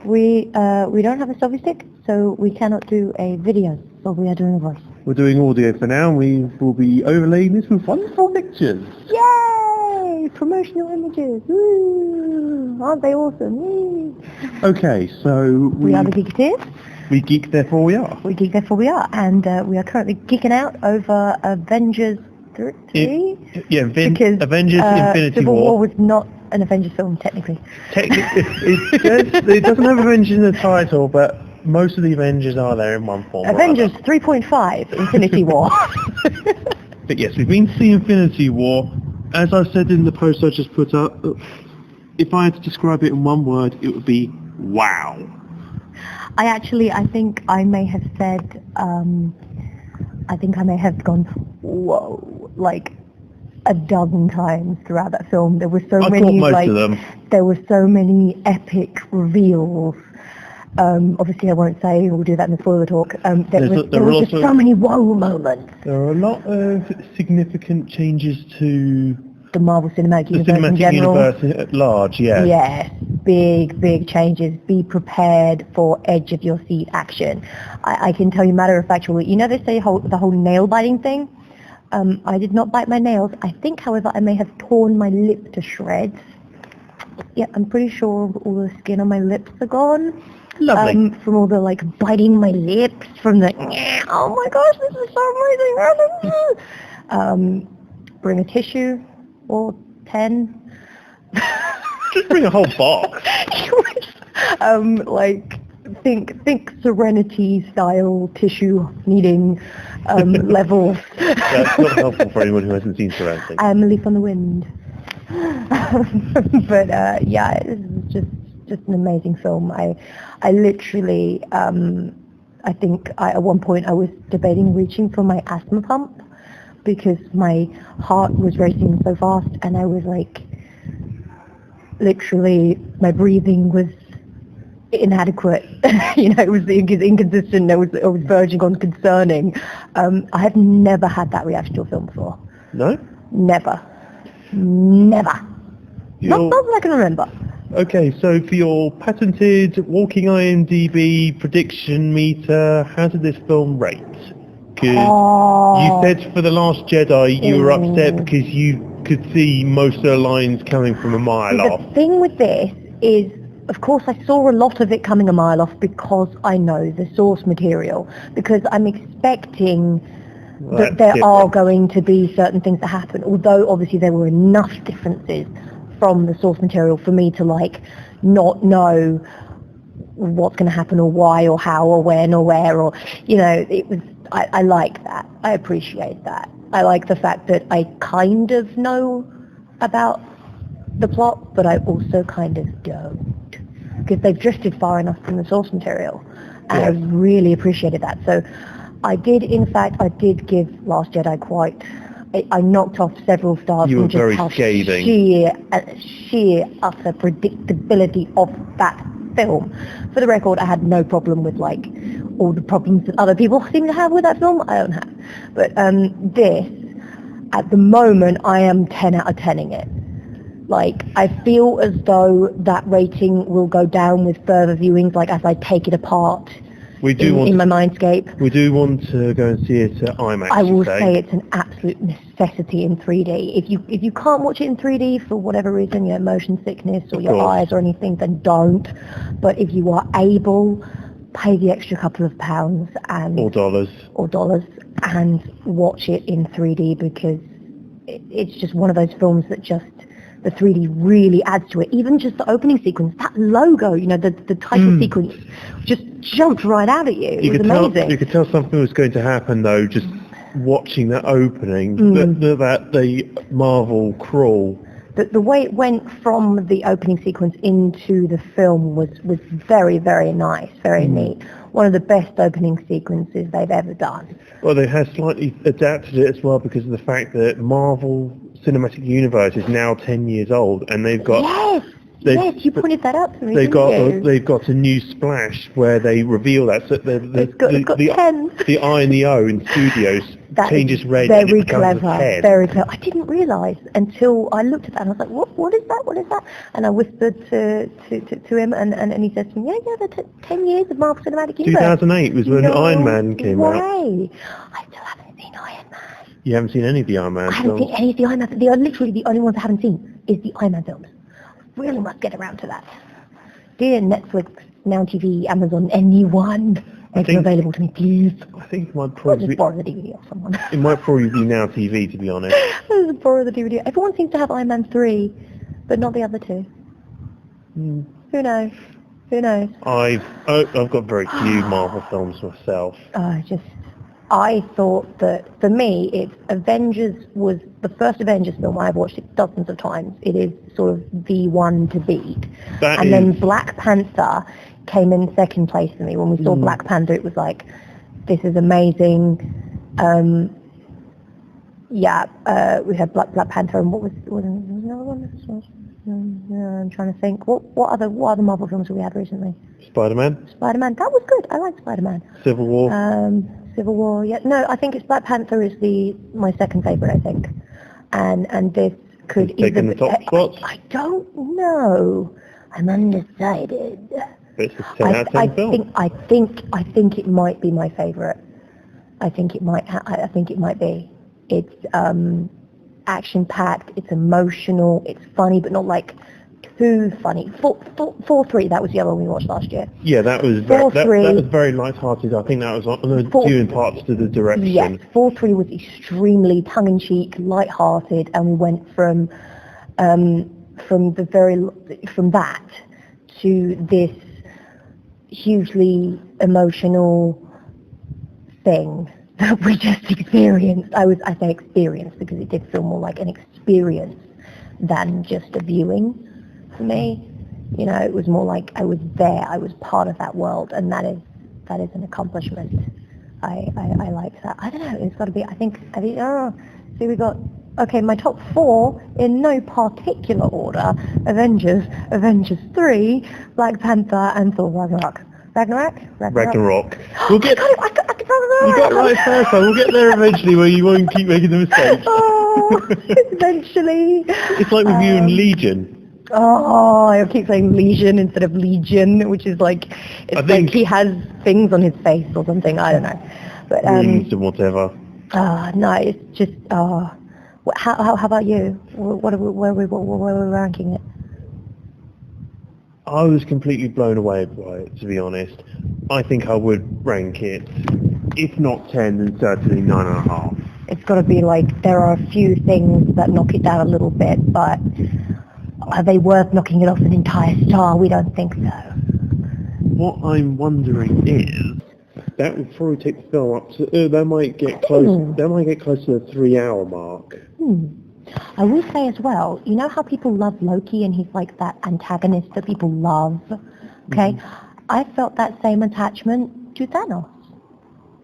we don't have a selfie stick, so we cannot do a video, but we are doing a voice. We're doing audio for now, and we will be overlaying this with wonderful pictures. Yay! Promotional images. Woo! Aren't they awesome? Woo! Okay, so We are the Geeketeers. We geek, therefore we are. We geek, therefore we are, and we are currently geeking out over Avengers 3. Avengers Infinity Civil War. War was not an Avengers film, technically. It doesn't have Avengers in the title, but most of the Avengers are there in one form. Avengers 3.5 Infinity War. But yes, we've been to see Infinity War. As I said in the post I just put up, if I had to describe it in one word, it would be wow. I think I may have said, I think I may have gone, whoa, like a dozen times throughout that film. There were so many, most of them. There were so many epic reveals. Obviously I won't say, we'll do that in the spoiler talk. There were just so many whoa moments. There are a lot of significant changes to the Marvel Cinematic Universe in general. Universe at large, yeah. Yes, big changes. Be prepared for edge of your seat action. I can tell you matter of factually, you know they say the whole nail biting thing? I did not bite my nails. I think, however, I may have torn my lip to shreds. Yeah, I'm pretty sure all the skin on my lips are gone. Lovely. From all the biting my lips, from the, oh my gosh, this is so amazing. Bring a tissue. Or 10. Just bring a whole box. Think Serenity style tissue needing levels. That's not helpful for anyone who hasn't seen Serenity. I'm a leaf on the wind. But yeah, it's just an amazing film. I literally, I think at one point I was debating reaching for my asthma pump, because my heart was racing so fast, and I was literally, my breathing was inadequate. It was inconsistent. I was verging on concerning. I have never had that reaction to a film before. No? Never. Not that I can remember. Okay, so for your patented walking IMDb prediction meter, how did this film rate? Because you said for The Last Jedi you were upset because you could see most of the lines coming from a mile off. The thing with this is, of course, I saw a lot of it coming a mile off because I know the source material, because I'm expecting that there are going to be certain things that happen, although obviously there were enough differences from the source material for me to not know what's going to happen or why or how or when or where, or it was. I like that. I appreciate that. I like the fact that I kind of know about the plot, but I also kind of don't, because they've drifted far enough from the source material, and I really appreciated that. So I did give Last Jedi quite. I knocked off several stars from just how sheer utter predictability of that film. For the record, I had no problem with all the problems that other people seem to have with that film. I don't have. But this, at the moment, I am 10 out of 10ing it. I feel as though that rating will go down with further viewings, as I take it apart in my mindscape. We do want to go and see it at IMAX. I will say it's an absolute necessity in 3D. If you can't watch it in 3D for whatever reason, motion sickness or your eyes or anything, then don't. But if you are able, pay the extra couple of pounds or dollars and watch it in 3D, because it's just one of those films that just the 3D really adds to it. Even just the opening sequence, that logo, the title sequence just jumped right out at you. It was amazing. You could tell something was going to happen though, just watching that opening, the Marvel crawl. The way it went from the opening sequence into the film was very, very nice, very neat. One of the best opening sequences they've ever done. Well, they have slightly adapted it as well because of the fact that Marvel Cinematic Universe is now 10 years old, and they've got... Yes, you pointed that out to me. They've got a new splash where they reveal that. So it's got 10. The I and the O in studios changes red and it very becomes clever, a head. very clever. I didn't realise until I looked at that and I was like, what is that? What is that? And I whispered to him and he said to me, yeah, the 10 years of Marvel Cinematic Universe. 2008 was when Iron Man came out. I still haven't seen Iron Man. You haven't seen any of the Iron Man I haven't films? seen any of the Iron Man. They are literally the only ones I haven't seen is the Iron Man films. Really must get around to that. Dear Netflix, Now TV, Amazon, anyone, make them available to me, please. I think it might I'll probably just borrow the DVD off someone. it might probably be Now TV, to be honest. I'll just borrow the DVD. Everyone seems to have Iron Man 3, but not the other two. Who knows? Who knows? I've got very few Marvel films myself. I thought that, for me, Avengers was the first Avengers film. I've watched it dozens of times. It is sort of the one to beat. Then Black Panther came in second place for me. When we saw Black Panther, it was like, this is amazing. We had Black Panther, and what was another one? I'm trying to think. What other Marvel films have we had recently? Spider-Man? Spider-Man. That was good. I like Spider-Man. Civil War? Civil War, yeah. No, I think it's Black Panther is my second favourite, I think. And this could either... the top spots? I don't know. I'm undecided. It's a 10 out of 10 film. I think it might be my favourite. I think it might be. It's action-packed, it's emotional, it's funny, but not like too funny. 4-3, that was the other one we watched last year. Yeah, that was very light-hearted. I think that was on the due in parts to the direction. Yes, 4-3 was extremely tongue-in-cheek, light-hearted, and we went from that to this hugely emotional thing that we just experienced. I say experienced because it did feel more like an experience than just a viewing for me. You know, it was more like I was there, I was part of that world, and that is an accomplishment. I like that. I don't know, it's got to be, we got, okay, my top 4 in no particular order: Avengers 3, Black Panther, and Thor Ragnarok. Ragnarok. We'll get. You got it right first time. We'll get there eventually, where you won't keep making the mistakes. Eventually. It's like with you and Legion. Oh, I keep saying Legion instead of Legion, which is like, like he has things on his face or something. I don't know. But rings and whatever. No, it's just. How about you? Where are we ranking it? I was completely blown away by it, to be honest. I think I would rank it, if not 10, then certainly 9.5. It's got to be like, there are a few things that knock it down a little bit, but are they worth knocking it off an entire star? We don't think so. What I'm wondering is, that would probably take the film up to, they might get close to the 3-hour mark. I will say as well, you know how people love Loki and he's like that antagonist that people love? Okay? I felt that same attachment to Thanos.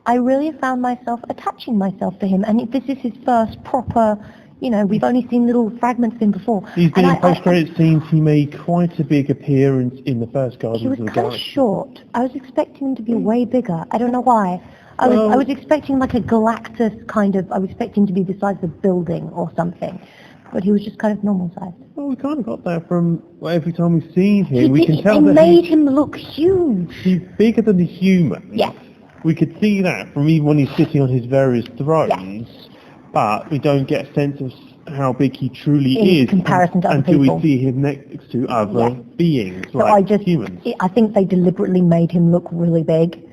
I really found myself attaching myself to him, and this is his first proper, we've only seen little fragments of him before. He's been in post-credit scenes. He made quite a big appearance in the first Guardians of the Galaxy. He was kind of short. I was expecting him to be way bigger. I don't know why. I was expecting like a Galactus kind of, I was expecting to be the size of a building or something, but he was just kind of normal size. Well, we kind of got that from every time we've seen him. We can tell that made him look huge. He's bigger than the humans. Yes. We could see that from even when he's sitting on his various thrones, but we don't get a sense of how big he truly is in comparison to other people. Until we see him next to other beings, humans. I think they deliberately made him look really big.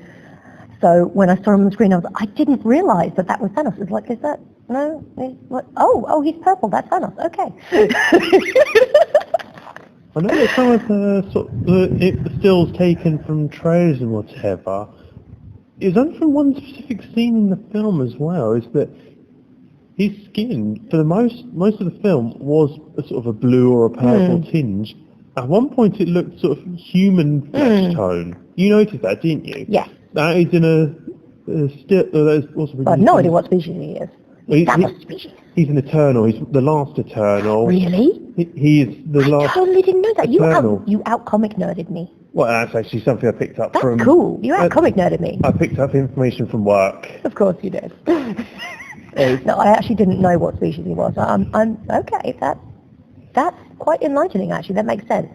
So when I saw him on the screen, I didn't realise that was Thanos. It's like, is that, no? Oh, he's purple, that's Thanos, okay. I know that some of the stills taken from trailers and whatever, is only from one specific scene in the film as well, is that his skin, for the most of the film, was a sort of a blue or a purple tinge. At one point it looked sort of human flesh tone. You noticed that, didn't you? Yes. That is in a still... I have no idea what species he is. Thanos species. He's an Eternal. He's the last Eternal. Really? He is the last... I totally didn't know that. Eternal. You out-comic nerded me. Well, that's actually something I picked up from... That's cool. You out-comic nerded me. I picked up information from work. Of course you did. No, I actually didn't know what species he was. I'm okay. That's quite enlightening, actually. That makes sense.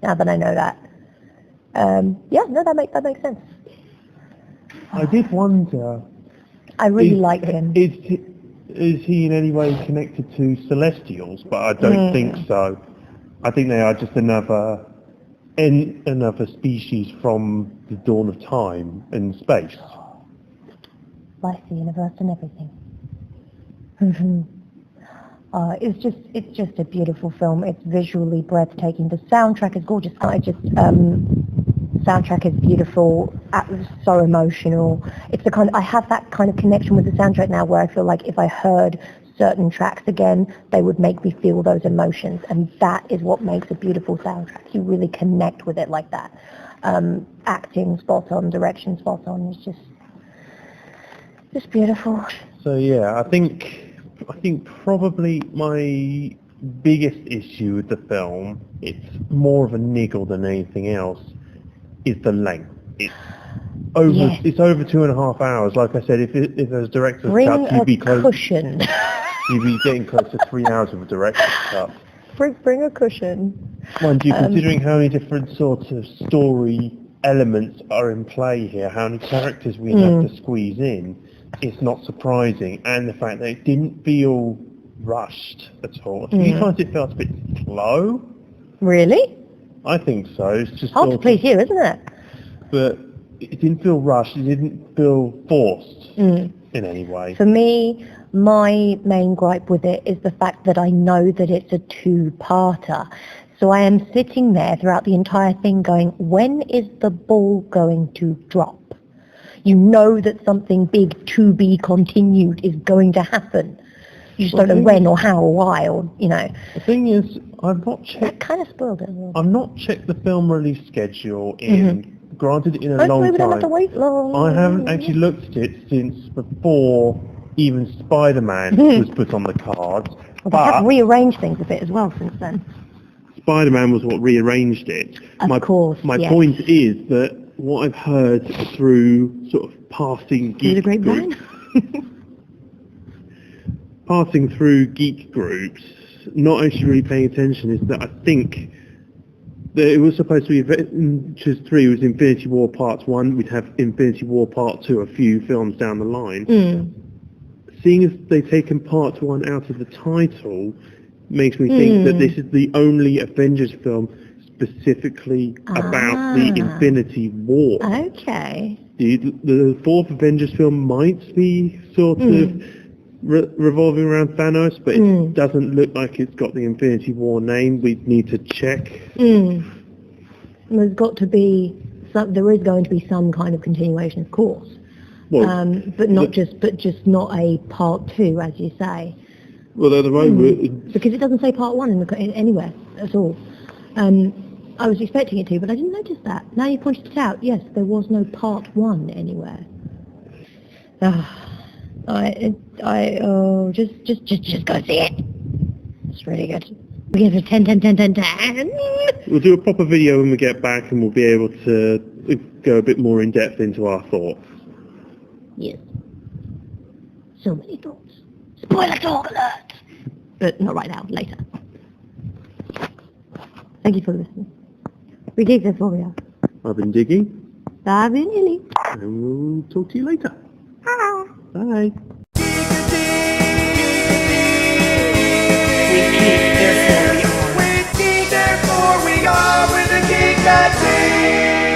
Now that I know that. That makes sense. I did wonder. I really like him. Is he in any way connected to Celestials? But I don't think so. I think they are just another species from the dawn of time in space. Life, the universe, and everything. It's just a beautiful film. It's visually breathtaking. The soundtrack is gorgeous. Soundtrack is beautiful, so emotional. It's the kind I have that kind of connection with the soundtrack now where I feel like if I heard certain tracks again, they would make me feel those emotions, and that is what makes a beautiful soundtrack. You really connect with it like that. Acting spot on, direction spot on. It's just beautiful. So yeah, I think probably my biggest issue with the film, it's more of a niggle than anything else, is the length. It's over 2.5 hours. Like I said, if there's director's cut, you'd be close. Cushion. You'd be getting close to 3 hours of a director's cut. Bring a cushion. Mind you, considering how many different sorts of story elements are in play here, how many characters we have to squeeze in, it's not surprising. And the fact that it didn't feel rushed at all. A few times it felt a bit slow. Really? I think so. It's just hard to please you, isn't it? But it didn't feel rushed. It didn't feel forced in any way. For me, my main gripe with it is the fact that I know that it's a two-parter. So I am sitting there throughout the entire thing going, when is the ball going to drop? You know that something big to be continued is going to happen. You just don't know when or how or why or, you know. The thing is, I've not checked... That kind of spoiled it. I've not checked the film release schedule granted in a long time. We don't have to wait long. I haven't actually looked at it since before even Spider-Man was put on the cards. Well, they have rearranged things a bit as well since then. Spider-Man was what rearranged it. Of course, My point is that what I've heard through sort of passing geek groups, passing through geek groups, not actually really paying attention, is that I think that it was supposed to be Avengers 3 was Infinity War Part 1, we'd have Infinity War Part 2 a few films down the line. Seeing as they've taken Part 1 out of the title makes me think that this is the only Avengers film specifically about the Infinity War. Okay. The fourth Avengers film might be sort of revolving around Thanos, but it doesn't look like it's got the Infinity War name. We need to check. There's got to be there is going to be some kind of continuation, of course. Well, but just not a part 2, as you say. Well, at the moment, because it doesn't say part 1 in anywhere at all. I was expecting it to, but I didn't notice that. Now you pointed it out. Yes, there was no part 1 anywhere. Just go see it. It's really good. We give it a 10, 10, 10, 10, 10. We'll do a proper video when we get back, and we'll be able to go a bit more in depth into our thoughts. Yes. So many thoughts. Spoiler talk alert! But not right now, later. Thank you for listening. We dig this for you. I've been digging. I've been Illy. And we'll talk to you later. Bye. Bye. We geek, therefore we are with the Geeketeers.